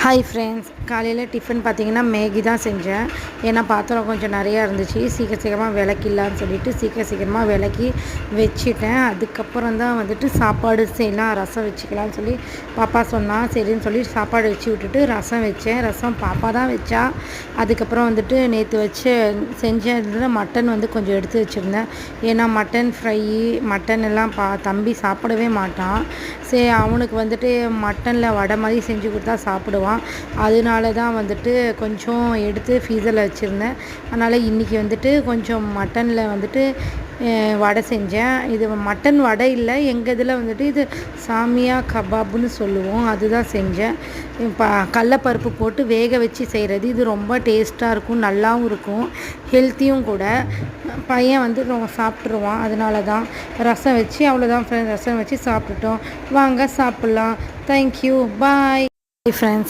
Hi friends, காலையில் tiffin பார்த்தீங்கன்னா Maggi தான் செஞ்சேன். ஏன்னா பாத்திரம் கொஞ்சம் நிறையா இருந்துச்சு. சீக்கிரமாக விளக்கிடலான்னு சொல்லிட்டு சீக்கிரமாக விளக்கி வச்சுட்டேன். அதுக்கப்புறம் தான் வந்துட்டு சாப்பாடு செய்யலாம், ரசம் வச்சுக்கலான்னு சொல்லி பாப்பா சொன்னால் சரின்னு சொல்லி சாப்பாடு வச்சு விட்டுட்டு ரசம் வச்சேன். ரசம் பாப்பா தான் வச்சா. அதுக்கப்புறம் வந்துட்டு நேற்று செஞ்சதில் மட்டன் வந்து கொஞ்சம் எடுத்து வச்சுருந்தேன். ஏன்னா மட்டன் ஃப்ரை, மட்டன் எல்லாம் தம்பி சாப்பிடவே மாட்டான். சரி, அவனுக்கு வந்துட்டு மட்டனில் வடை மாதிரி செஞ்சு கொடுத்தா சாப்பிடுவான். அதனால தான் வந்துட்டு கொஞ்சம் எடுத்து ஃப்ரீசரில் வச்சுருந்தேன். அதனால் இன்றைக்கி வந்துட்டு கொஞ்சம் மட்டனில் வந்துட்டு வடை செஞ்சேன். இது மட்டன் வடை இல்லை, எங்கள் இதில் வந்துட்டு இது சாமியா கபாப்னு சொல்லுவோம். அதுதான் செஞ்சேன். கடலப்பருப்பு போட்டு வேக வச்சு செய்கிறது. இது ரொம்ப டேஸ்ட்டாக இருக்கும், நல்லாவும் இருக்கும், ஹெல்த்தியும் கூட. பையன் வந்து சாப்பிட்ருவான். அதனால தான் ரசம் வச்சு அவ்வளோதான் ஃப்ரெண்ட்ஸ், ரசம் வச்சு சாப்பிட்டுட்டோம். வாங்க சாப்பிட்லாம். Thank you, bye friends.